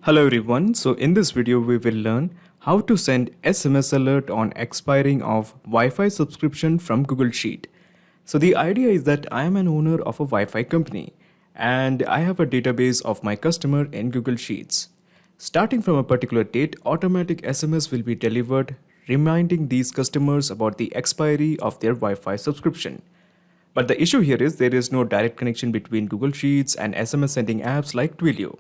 Hello everyone, so in this video we will learn how to send SMS alert on expiring of Wi-Fi subscription from Google Sheet. So the idea is that I am an owner of a Wi-Fi company and I have a database of my customer in Google Sheets. Starting from a particular date, automatic SMS will be delivered reminding these customers about the expiry of their Wi-Fi subscription. But the issue here is there is no direct connection between Google Sheets and SMS sending apps like Twilio.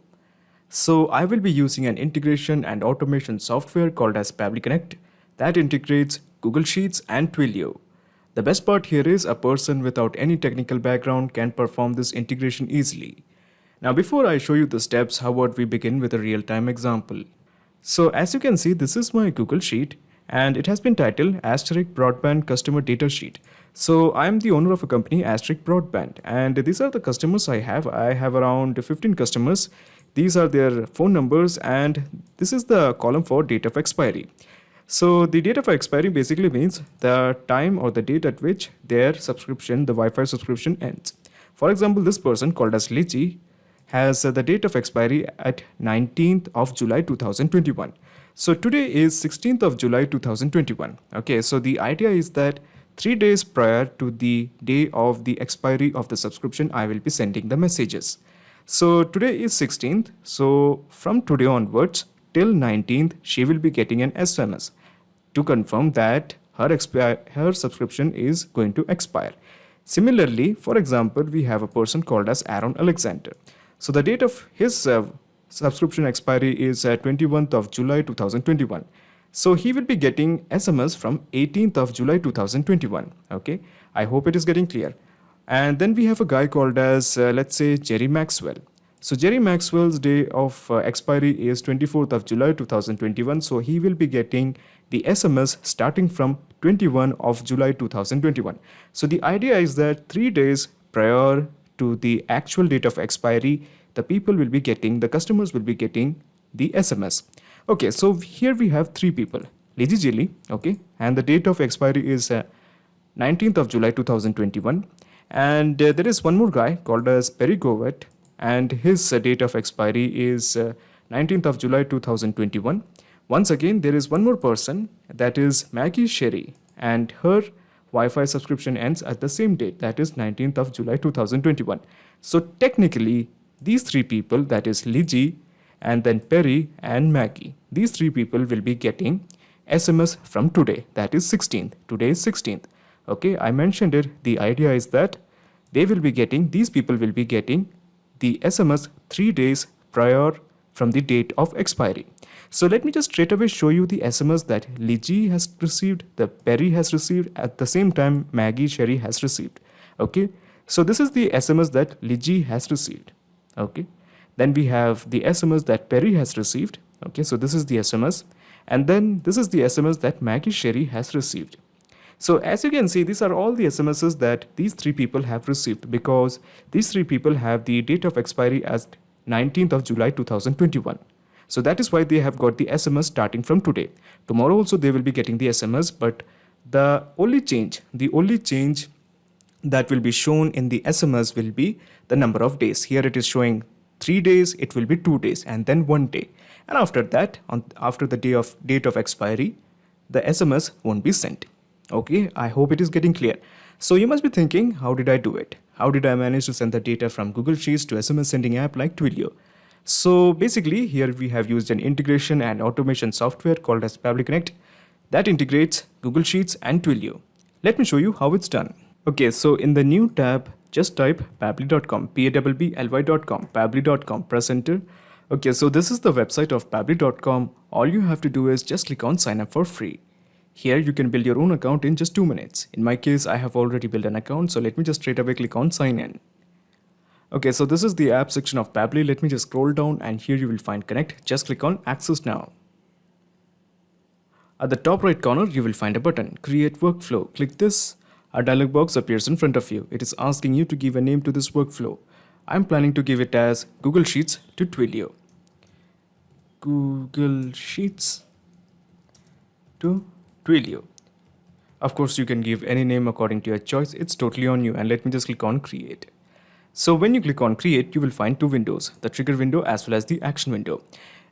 So I will be using an integration and automation software called as Pabbly Connect that integrates Google Sheets and Twilio. The best part here is a person without any technical background can perform this integration easily. Now before I show you the steps, how about we begin with a real-time example. So as you can see, this is my Google Sheet and it has been titled Asterisk Broadband Customer Data Sheet. So I'm the owner of a company, Asterisk Broadband, and these are the customers I have. I have around 15 customers. These are their phone numbers and this is the column for date of expiry. So the date of expiry basically means the time or the date at which their subscription, the Wi-Fi subscription ends. For example, this person called as Liji has the date of expiry at 19th of July 2021. So today is 16th of July 2021. Okay, so the idea is that 3 days prior to the day of the expiry of the subscription, I will be sending the messages. So today is 16th. So from today onwards till 19th, she will be getting an SMS to confirm that her subscription is going to expire. Similarly, for example, we have a person called as Aaron Alexander. So the date of his subscription expiry is 21st of July 2021. So he will be getting SMS from 18th of July 2021. Okay, I hope it is getting clear. And then we have a guy called as, let's say, Jerry Maxwell. So Jerry Maxwell's day of expiry is 24th of July 2021. So he will be getting the SMS starting from 21 of July 2021. So the idea is that 3 days prior to the actual date of expiry, the customers will be getting the SMS. Okay, so here we have 3 people, Liji Jilly, okay, and the date of expiry is 19th of July 2021. And there is one more guy called as Perry Govet, and his date of expiry is 19th of July 2021. Once again, there is one more person, that is Maggie Sherry, and her Wi-Fi subscription ends at the same date, that is 19th of July 2021. So technically, these 3 people, that is Liji, and then Perry and Maggie, these 3 people will be getting SMS from today, that is 16th. Today is 16th. Okay, I mentioned it. The idea is that these people will be getting the SMS 3 days prior from the date of expiry. So let me just straight away show you the SMS that Liji has received, the Perry has received, at the same time Maggie Sherry has received. Okay, so this is the SMS that Liji has received. Okay, then we have the SMS that Perry has received. Okay, so this is the SMS, and then this is the SMS that Maggie Sherry has received. So as you can see, these are all the SMSs that these 3 people have received, because these 3 people have the date of expiry as 19th of July 2021. So that is why they have got the SMS starting from today. Tomorrow also they will be getting the SMS, but the only change that will be shown in the SMS will be the number of days. Here it is showing 3 days, it will be 2 days, and then 1 day. And after that, after the date of expiry, the SMS won't be sent. Okay, I hope it is getting clear. So you must be thinking, how did I do it? How did I manage to send the data from Google Sheets to SMS sending app like Twilio? So basically, here we have used an integration and automation software called as Pabbly Connect that integrates Google Sheets and Twilio. Let me show you how it's done. Okay, so in the new tab, just type pabbly.com, pabbly.com, pabbly.com, press enter. Okay, so this is the website of pabbly.com. All you have to do is just click on sign up for free. Here you can build your own account in just 2 minutes. In my case, I have already built an account, so let me just straight away click on sign in. Okay, so this is the app section of Pabbly. Let me just scroll down and here you will find connect. Just click on access now. At the top right corner, you will find a button, create workflow. Click this. A dialog box appears in front of you. It is asking you to give a name to this workflow. I'm planning to give it as Google Sheets to Twilio. Google Sheets to Twilio. Of course, you can give any name according to your choice. It's totally on you. And let me just click on create. So when you click on create, you will find 2 windows, the trigger window as well as the action window.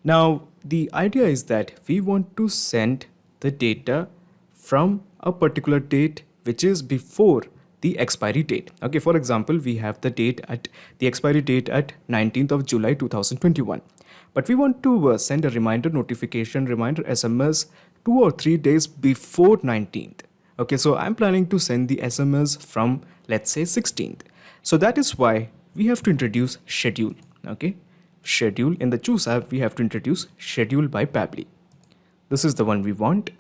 Now, the idea is that we want to send the data from a particular date which is before the expiry date. Okay, for example, we have the expiry date at 19th of July 2021. But we want to send a reminder SMS 2 or 3 days before 19th. Okay, so I'm planning to send the SMS from, let's say, 16th. So that is why we have to introduce schedule. Okay, schedule in the Choose app, we have to introduce schedule by Pabbly. This is the one we want.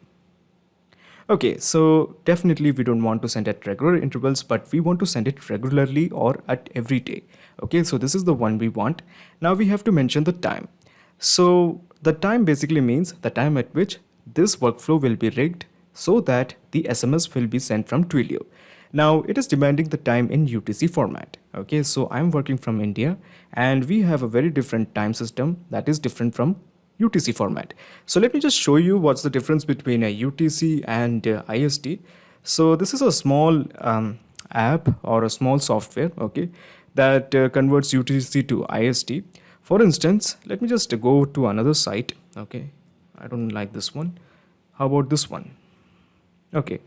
Okay, so definitely we don't want to send at regular intervals, but we want to send it regularly or at every day. Okay, so this is the one we want. Now we have to mention the time. So the time basically means the time at which this workflow will be rigged so that the SMS will be sent from Twilio. Now it is demanding the time in UTC format. Okay, so I'm working from India and we have a very different time system that is different from UTC format. So let me just show you what's the difference between a UTC and IST. So this is a small app or a small software, okay, that converts UTC to IST. For instance, let me just go to another site. Okay, I don't like this one. How about this one? Okay,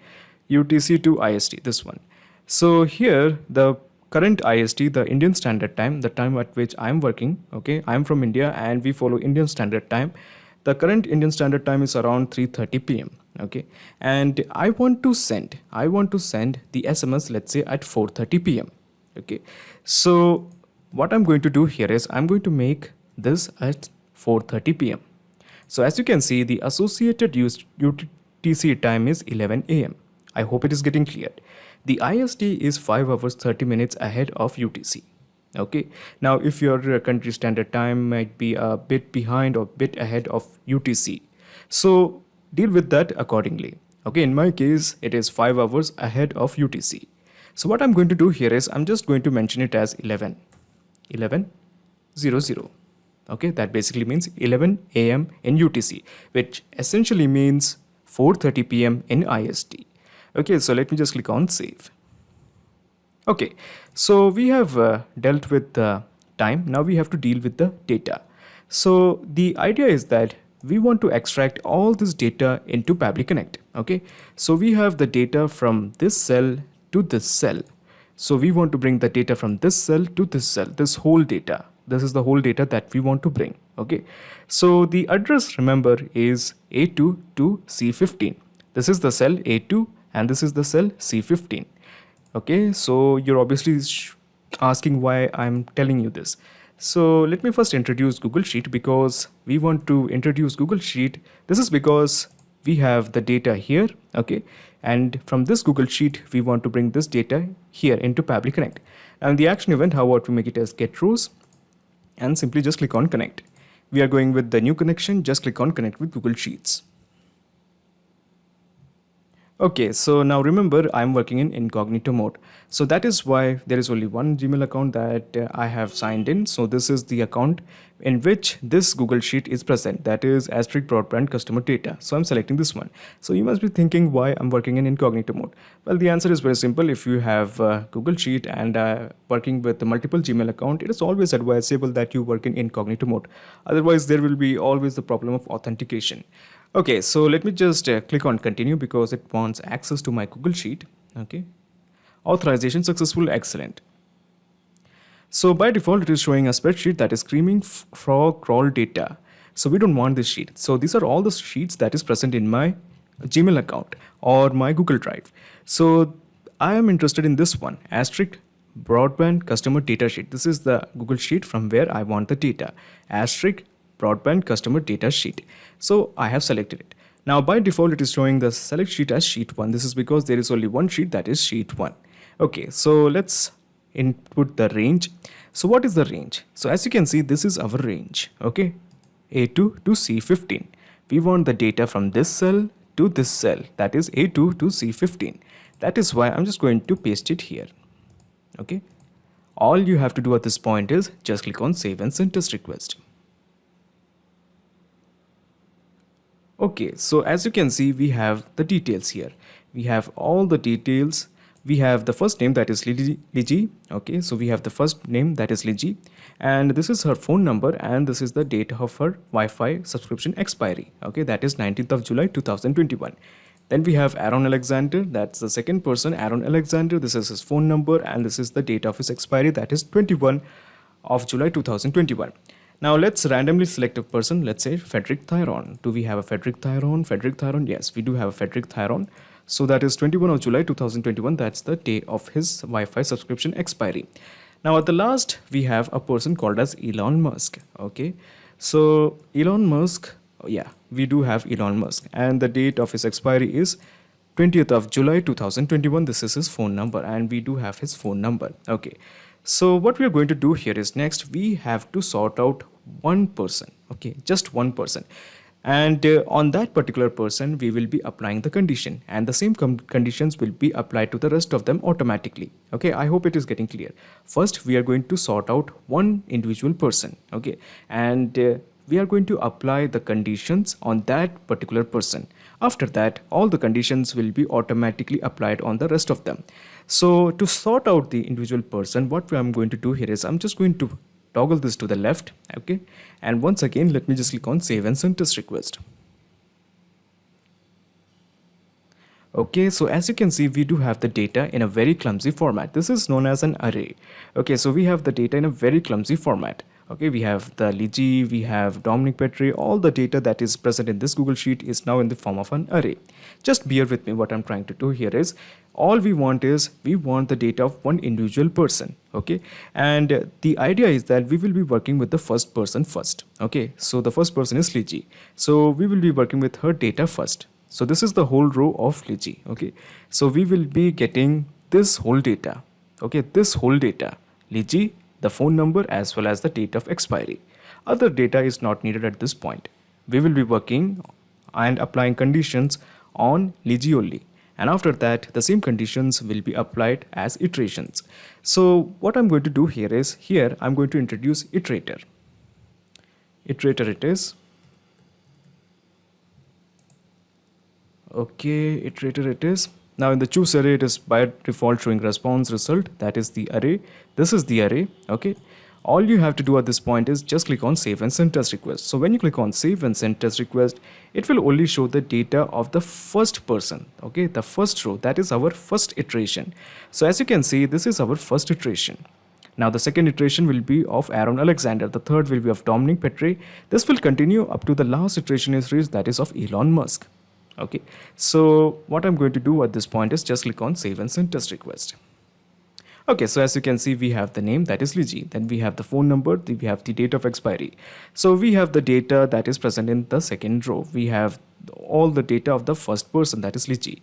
UTC to IST, this one. So here the current IST, the Indian Standard Time, the time at which I'm working, okay, I'm from India and we follow Indian Standard Time. The current Indian Standard Time is around 3:30 p.m. Okay, and I want to send the SMS, let's say at 4:30 p.m. Okay, so what I'm going to do here is I'm going to make this at 4:30 p.m. So as you can see, the associated UTC time is 11 a.m. I hope it is getting clear. The IST is 5 hours 30 minutes ahead of UTC. Okay. Now, if your country standard time might be a bit behind or bit ahead of UTC, so deal with that accordingly. Okay. In my case, it is 5 hours ahead of UTC. So what I'm going to do here is I'm just going to mention it as 11:00. Okay. That basically means 11 a.m. in UTC, which essentially means 4:30 p.m. in IST. Okay, so let me just click on save. Okay, so we have dealt with the time. Now we have to deal with the data. So the idea is that we want to extract all this data into Pabbly Connect. Okay, so we have the data from this cell to this cell. So we want to bring the data from this cell to this cell, this whole data. This is the whole data that we want to bring. Okay, so the address, remember, is A2 to C15. This is the cell A2 and this is the cell C15. Okay, so you're obviously asking why I'm telling you this. So let me first introduce Google Sheet because we want to introduce Google Sheet. This is because we have the data here, okay, and from this Google Sheet we want to bring this data here into Pabbly Connect. And the action event, how about we make it as get rows and simply just click on connect. We are going with the new connection, just click on connect with Google Sheets. Okay, so now remember I'm working in incognito mode. So that is why there is only one Gmail account that I have signed in. So this is the account in which this Google Sheet is present, that is Asterisk Broadband Customer Data. So I'm selecting this one. So you must be thinking why I'm working in incognito mode. Well, the answer is very simple. If you have Google Sheet and working with multiple Gmail account, it is always advisable that you work in incognito mode. Otherwise, there will be always the problem of authentication. Okay, so let me just click on continue because it wants access to my Google Sheet. Okay, authorization successful, excellent. So by default, it is showing a spreadsheet that is screaming frog crawl data. So we don't want this sheet. So these are all the sheets that is present in my Gmail account or my Google Drive. So I am interested in this one, asterisk broadband customer data sheet. This is the Google Sheet from where I want the data, asterisk broadband customer data sheet. So I have selected it. Now by default, it is showing the select sheet as sheet 1. This is because there is only one sheet, that is sheet 1. Okay, so let's input the range. So what is the range? So as you can see, this is our range. Okay, A2 to C15. We want the data from this cell to this cell, that is A2 to C15. That is why I'm just going to paste it here. Okay, all you have to do at this point is just click on save and send test request. Okay, so as you can see, we have the details here. We have all the details we have the first name that is Liji. Okay, so we have the first name that is Liji, and this is her phone number, and this is the date of her Wi-Fi subscription expiry. Okay, that is 19th of July 2021. Then we have Aaron Alexander, that's the second person, Aaron Alexander. This is his phone number, and this is the date of his expiry, that is 21 of July 2021. Now let's randomly select a person, let's say Frederick Thyron. Do we have a Frederick Thyron? Frederick Thyron, yes, we do have a Frederick Thyron. So that is 21 of July 2021, that's the day of his Wi-Fi subscription expiry. Now at the last, we have a person called as Elon Musk. Okay, so Elon Musk, yeah, we do have Elon Musk, and the date of his expiry is 20th of July 2021. This is his phone number, and we do have his phone number. Okay, so what we are going to do here is, next we have to sort out one person. Okay, just one person, and on that particular person we will be applying the condition, and the same conditions will be applied to the rest of them automatically. Okay, I hope it is getting clear. First we are going to sort out one individual person. Okay, and we are going to apply the conditions on that particular person. After that, all the conditions will be automatically applied on the rest of them. So to sort out the individual person, what I'm going to do here is, I'm just going to toggle this to the left. Okay, and once again let me just click on save and send test request. Okay, so as you can see, we do have the data in a very clumsy format. This is known as an array. Okay, so we have the data in a very clumsy format. Okay, we have the Liji, we have Dominic Petrie, all the data that is present in this Google Sheet is now in the form of an array. Just bear with me. What I'm trying to do here is, all we want is, we want the data of one individual person. Okay, and the idea is that we will be working with the first person first. Okay, so the first person is Liji. So we will be working with her data first. So this is the whole row of Liji. Okay, so we will be getting this whole data. Okay, this whole data, Liji, the phone number, as well as the date of expiry. Other data is not needed at this point. We will be working and applying conditions on Liji only, and after that the same conditions will be applied as iterations. So what I'm going to do here is, here I'm going to introduce iterator. Iterator it is. Okay, iterator it is. Now in the choose array, it is by default showing response result, that is the array. This is the array. Okay, all you have to do at this point is just click on save and send test request. So when you click on save and send test request, it will only show the data of the first person. Okay, the first row, that is our first iteration. So as you can see, this is our first iteration. Now the second iteration will be of Aaron Alexander. The third will be of Dominic Petrie. This will continue up to the last iteration is reached, that is of Elon Musk. Okay, so what I'm going to do at this point is just click on save and send test request. Okay, so as you can see, we have the name, that is Liji. Then we have the phone number, we have the date of expiry. So we have the data that is present in the second row. We have all the data of the first person, that is Liji.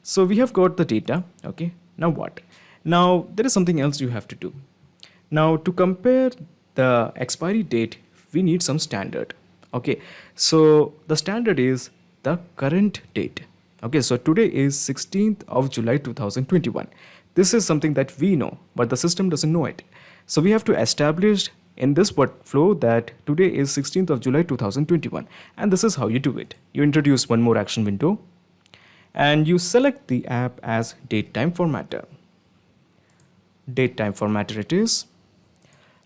So we have got the data. Okay, now what? Now there is something else you have to do. Now to compare the expiry date, we need some standard. Okay, so the standard is the current date. Okay, so today is 16th of July 2021. This is something that we know, but the system doesn't know it. So we have to establish in this workflow that today is 16th of July 2021, and this is how you do it. You introduce one more action window, and you select the app as datetime formatter. Datetime formatter it is.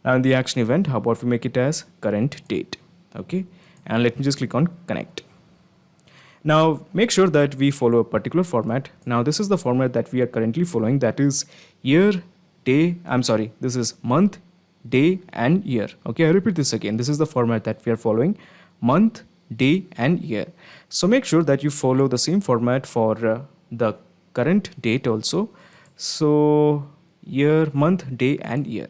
Now in the action event, how about we make it as current date? Okay, and let me just click on connect. Now make sure that we follow a particular format. Now this is the format that we are currently following, that is year, day, this is month, day and year. Okay, I repeat this again. This is the format that we are following, month, day and year. So make sure that you follow the same format for the current date also. So year, month, day and year.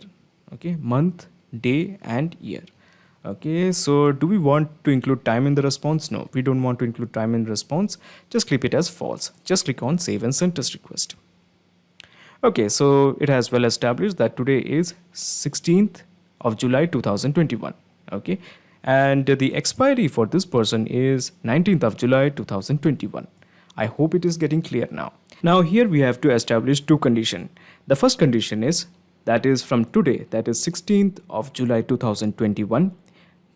Okay, month, day and year. Okay, so do we want to include time in the response? No, we don't want to include time in response. Just keep it as false. Just click on save and send test request. Okay, so it has well established that today is 16th of July 2021. Okay, and the expiry for this person is 19th of July 2021. I hope it is getting clear now. Now here we have to establish two conditions. The first condition is, that is from today, that is 16th of July 2021.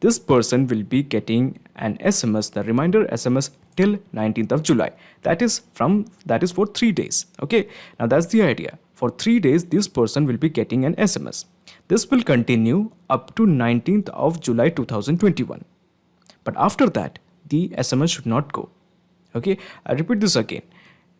this person will be getting an SMS, the reminder SMS till 19th of July. That is for 3 days. Okay, now that's the idea. For 3 days, this person will be getting an SMS. This will continue up to 19th of July 2021. But after that, the SMS should not go. Okay, I repeat this again.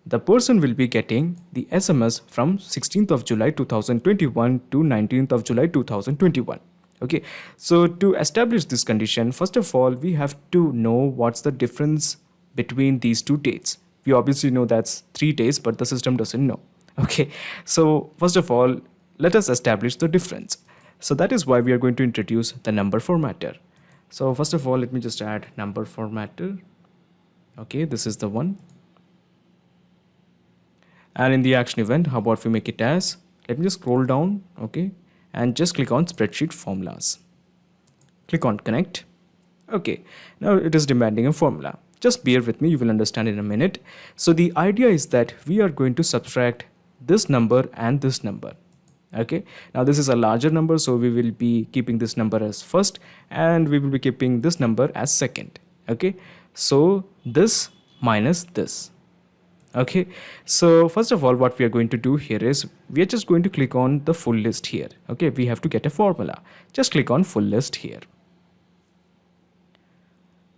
The person will be getting the SMS from 16th of July 2021 to 19th of July 2021. Okay, so to establish this condition, first of all, we have to know what's the difference between these two dates. We obviously know that's 3 days, but the system doesn't know. Okay, so first of all, let us establish the difference. So that is why we are going to introduce the number formatter. So first of all, let me just add number formatter. Okay, this is the one. And in the action event, how about we make it as, let me just scroll down, okay, and just click on spreadsheet formulas. Click on connect. Okay, now it is demanding a formula. Just bear with me, you will understand in a minute. So the idea is that we are going to subtract this number and this number. Okay, now this is a larger number, so we will be keeping this number as first and we will be keeping this number as second. Okay, so this minus this. Okay, so first of all, what we are going to do here is we are just going to click on the full list here. Okay, we have to get a formula. Just click on full list here.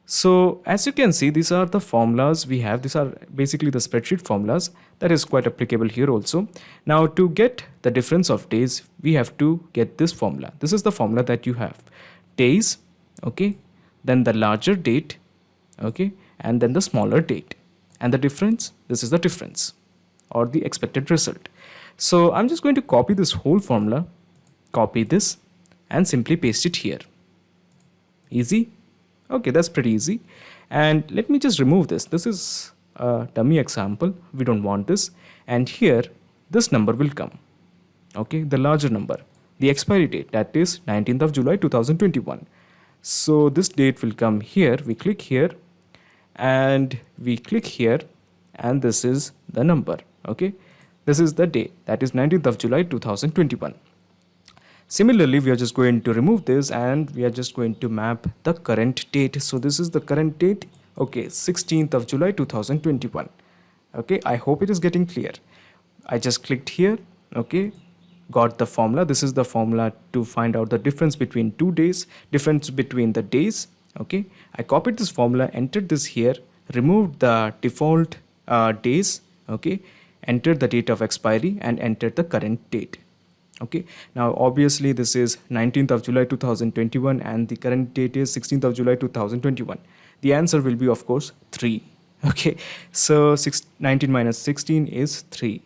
So as you can see, these are the formulas we have. These are basically the spreadsheet formulas. That is quite applicable here also. Now to get the difference of days, we have to get this formula. This is the formula that you have. Days, okay, then the larger date, okay, and then the smaller date. And the difference, this is the difference or the expected result. So I'm just going to copy this whole formula, copy this and simply paste it here. Easy? Okay, that's pretty easy. And let me just remove this. This is a dummy example. We don't want this. And here, this number will come. Okay, the larger number. The expiry date, that is 19th of July 2021. So this date will come here. We click here. And we click here and this is the number. Okay, this is the day, that is 19th of July 2021. Similarly, we are just going to remove this and we are just going to map the current date. So this is the current date. Okay, 16th of July 2021. Okay, I hope it is getting clear. I just clicked here. Okay, got the formula. This is the formula to find out the difference between 2 days, difference between the days. Okay, I copied this formula, entered this here, removed the default days, okay, entered the date of expiry and entered the current date. Okay, now obviously this is 19th of July 2021 and the current date is 16th of July 2021. The answer will be of course 3. Okay, so 19 minus 16 is 3.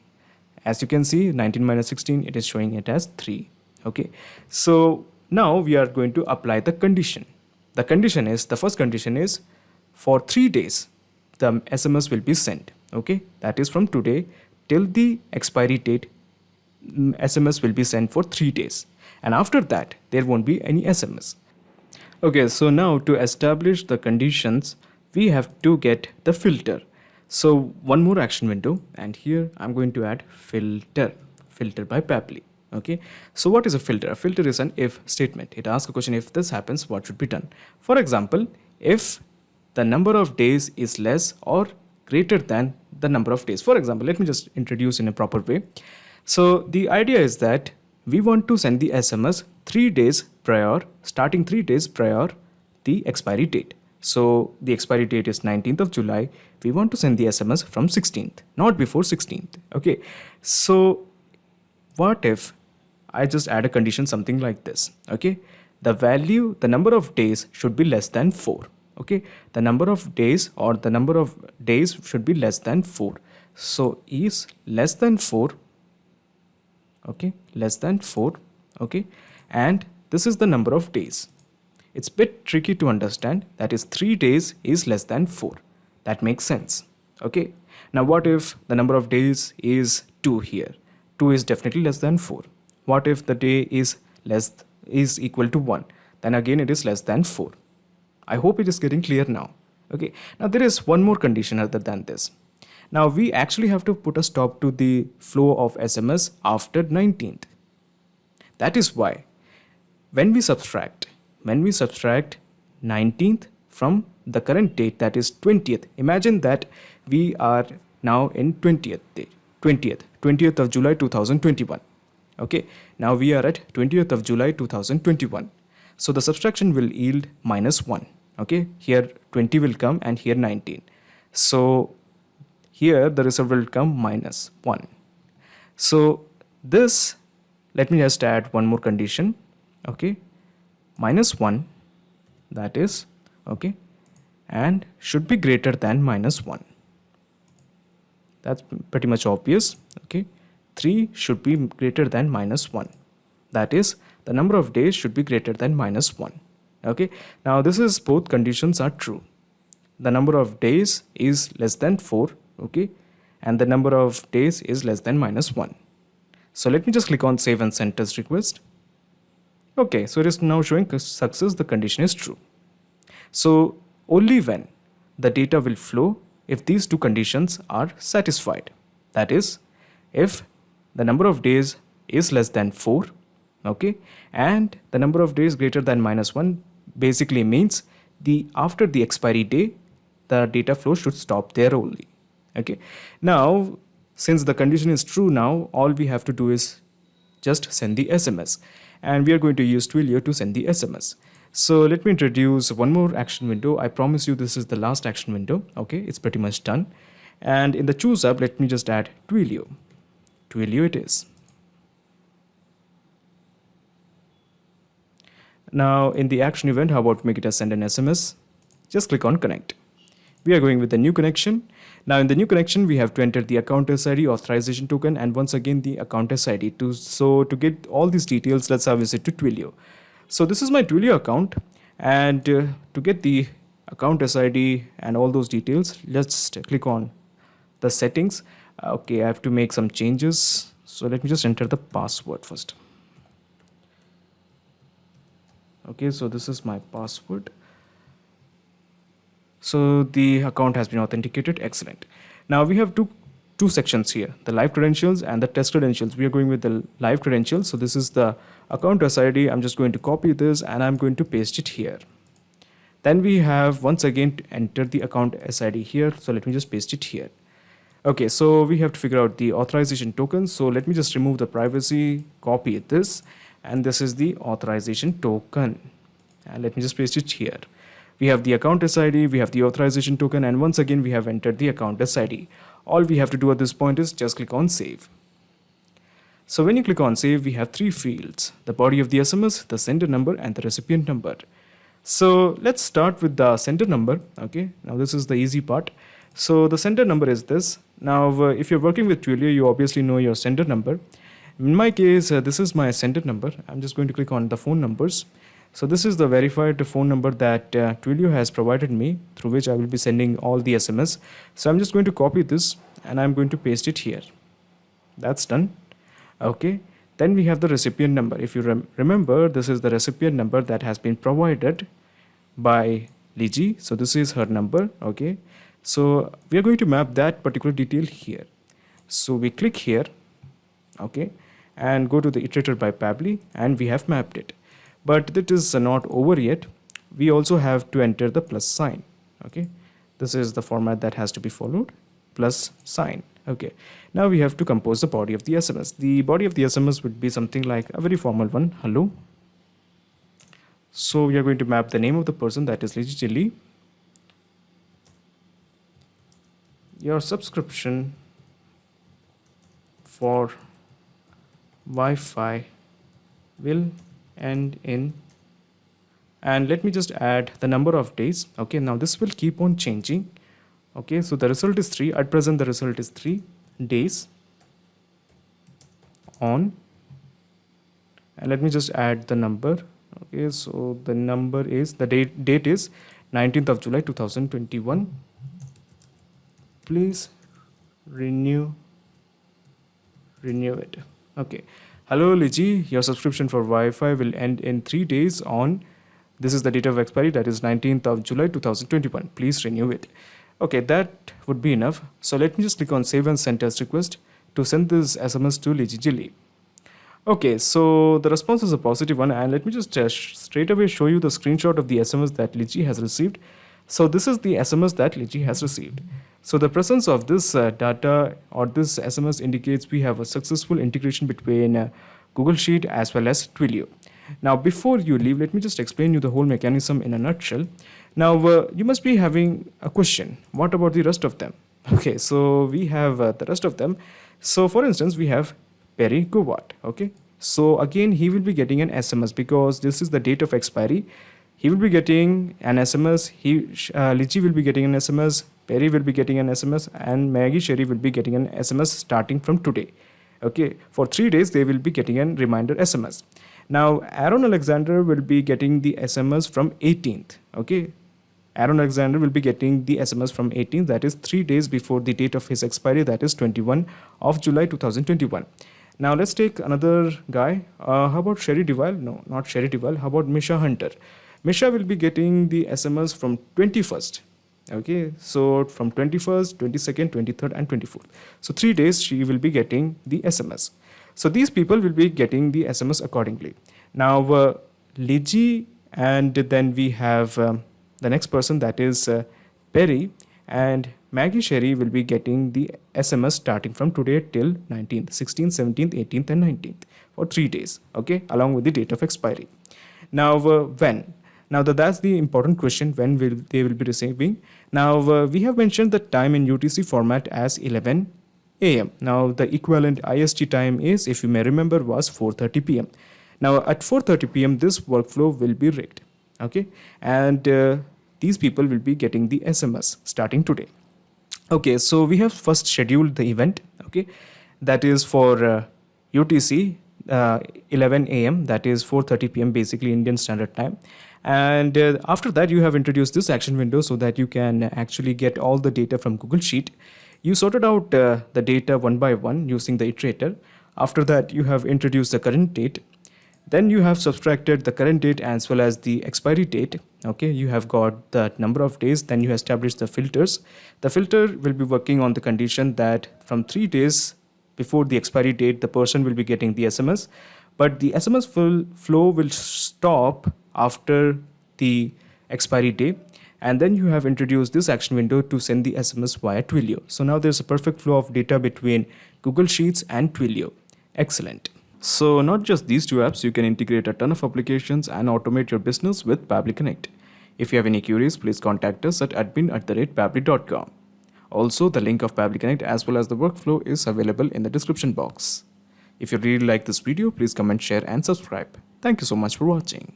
As you can see, 19 minus 16, it is showing it as 3. Okay, so now we are going to apply the condition. The condition is, the first condition is for 3 days, the SMS will be sent. Okay, that is from today till the expiry date, SMS will be sent for 3 days. And after that, there won't be any SMS. Okay, so now to establish the conditions, we have to get the filter. So one more action window and here I'm going to add filter by Pabbly. Okay, so what is a filter? A filter is an if statement. It asks a question, if this happens, what should be done? For example, if the number of days is less or greater than the number of days. For example, let me just introduce in a proper way. So the idea is that we want to send the SMS 3 days prior, starting 3 days prior the expiry date. So the expiry date is 19th of July. We want to send the SMS from 16th, not before 16th. Okay, so what if I just add a condition something like this? Okay, the value, the number of days should be less than 4. Okay, the number of days or the number of days should be less than 4. So is less than 4. Okay, less than 4. Okay, and this is the number of days. It's a bit tricky to understand. That is 3 days is less than 4. That makes sense. Okay, now what if the number of days is 2 here? 2 is definitely less than 4. What if the day is equal to 1? Then again it is less than 4. I hope it is getting clear now. Okay, now there is one more condition other than this. Now we actually have to put a stop to the flow of SMS after 19th. That is why when we subtract 19th from the current date, that is 20th. Imagine that we are now in 20th day, 20th of July 2021. Okay, now we are at 20th of July 2021. So the subtraction will yield -1. Okay, here 20 will come and here 19. So here the result will come -1. So this, let me just add one more condition. Okay, -1, that is, okay, and should be greater than -1. That's pretty much obvious. Okay, 3 should be greater than -1. That is, the number of days should be greater than -1. Okay, now this is, both conditions are true. The number of days is less than 4. Okay, and the number of days is less than -1. So let me just click on save and send test request. Okay, so it is now showing success, the condition is true. So only when the data will flow if these two conditions are satisfied. That is, if the number of days is less than 4, okay, and the number of days greater than -1, basically means after the expiry day, the data flow should stop there only. Okay, now since the condition is true, now all we have to do is just send the SMS, and we are going to use Twilio to send the SMS. So let me introduce one more action window. I promise you this is the last action window. Okay, it's pretty much done. And in the choose app, let me just add Twilio. Twilio it is. Now in the action event, how about make it as send an SMS? Just click on connect. We are going with the new connection. Now in the new connection, we have to enter the account SID, authorization token, and once again the account SID. So to get all these details, let's have a visit to Twilio. So this is my Twilio account, and to get the account SID and all those details, let's click on the settings. Okay, I have to make some changes. So let me just enter the password first. Okay, so this is my password. So the account has been authenticated. Excellent. Now we have two sections here, the live credentials and the test credentials. We are going with the live credentials. So this is the account SID. I'm just going to copy this and I'm going to paste it here. Then we have once again to enter the account SID here. So let me just paste it here. Okay, so we have to figure out the authorization token. So let me just remove the privacy, copy this, and this is the authorization token. And let me just paste it here. We have the account SID, we have the authorization token, and once again we have entered the account SID. All we have to do at this point is just click on save. So when you click on save, we have 3 fields: the body of the SMS, the sender number, and the recipient number. So let's start with the sender number. Okay, now this is the easy part. So the sender number is this. Now if you're working with Twilio, you obviously know your sender number. In my case, this is my sender number. I'm just going to click on the phone numbers. So this is the verified phone number that Twilio has provided me, through which I will be sending all the SMS. So I'm just going to copy this and I'm going to paste it here. That's done. Okay. Then we have the recipient number. If you remember, this is the recipient number that has been provided by Liji. So this is her number. Okay. So we are going to map that particular detail here. So we click here. Okay. And go to the iterator by Pabbly, and we have mapped it. But that is not over yet. We also have to enter the plus sign. Okay, this is the format that has to be followed, plus sign. Okay, now we have to compose the body of the SMS. The body of the SMS would be something like a very formal one, hello. So we are going to map the name of the person, that is Liji Chilli. Your subscription for Wi-Fi will end in, and let me just add the number of days. Okay, now this will keep on changing. Okay, so the result is 3. At present the result is 3 days on, and let me just add the number. Okay, so the number is, the date is 19th of July 2021. Please renew it. Okay, hello Liji, your subscription for Wi-Fi will end in 3 days on, this is the date of expiry, that is 19th of July 2021. Please renew it. Okay, that would be enough. So let me just click on save and send test request to send this SMS to Liji Chilli. Okay, so the response is a positive one, and let me just straight away show you the screenshot of the SMS that Liji has received. So this is the SMS that Liji has received. So the presence of this data or this SMS indicates we have a successful integration between Google Sheet as well as Twilio. Now, before you leave, let me just explain you the whole mechanism in a nutshell. Now, you must be having a question. What about the rest of them? Okay, so we have the rest of them. So, for instance, we have Perry Govat. Okay, so again, he will be getting an SMS because this is the date of expiry. He will be getting an SMS. Liji will be getting an SMS. Perry will be getting an SMS, and Maggie Sherry will be getting an SMS starting from today. Okay, for 3 days they will be getting a reminder SMS. Now, Aaron Alexander will be getting the SMS from 18th. Okay, Aaron Alexander will be getting the SMS from 18th, that is 3 days before the date of his expiry, that is 21 of July 2021. Now let's take another guy. How about Sherry Deval? No, not Sherry Deval. How about Misha Hunter? Misha will be getting the SMS from 21st. Okay, so from 21st, 22nd, 23rd, and 24th. So 3 days she will be getting the SMS. So these people will be getting the SMS accordingly. Now, Liji, and then we have the next person, that is Perry, and Maggie Sherry will be getting the SMS starting from today till 19th, 16th, 17th, 18th, and 19th for 3 days. Okay, along with the date of expiry. Now, when? Now that's the important question. When will they will be receiving? Now we have mentioned the time in UTC format as 11 a.m. Now the equivalent IST time is, if you may remember, was 4:30 p.m. Now at 4:30 p.m. this workflow will be rigged. Okay, and these people will be getting the SMS starting today. Okay, so we have first scheduled the event. Okay, that is for UTC 11 a.m. that is 4:30 p.m. basically Indian Standard Time. And after that, you have introduced this action window so that you can actually get all the data from Google Sheet. You sorted out the data one by one using the iterator. After that, you have introduced the current date. Then you have subtracted the current date as well as the expiry date. Okay, you have got the number of days. Then you establish the filters. The filter will be working on the condition that from 3 days before the expiry date, the person will be getting the SMS. But the SMS flow will stop after the expiry day. And then you have introduced this action window to send the SMS via Twilio. So now there's a perfect flow of data between Google Sheets and Twilio. Excellent. So not just these two apps, you can integrate a ton of applications and automate your business with Pabbly Connect. If you have any queries, please contact us at admin@pabbly.com. Also, the link of Pabbly Connect as well as the workflow is available in the description box. If you really like this video, please comment, share, and subscribe. Thank you so much for watching.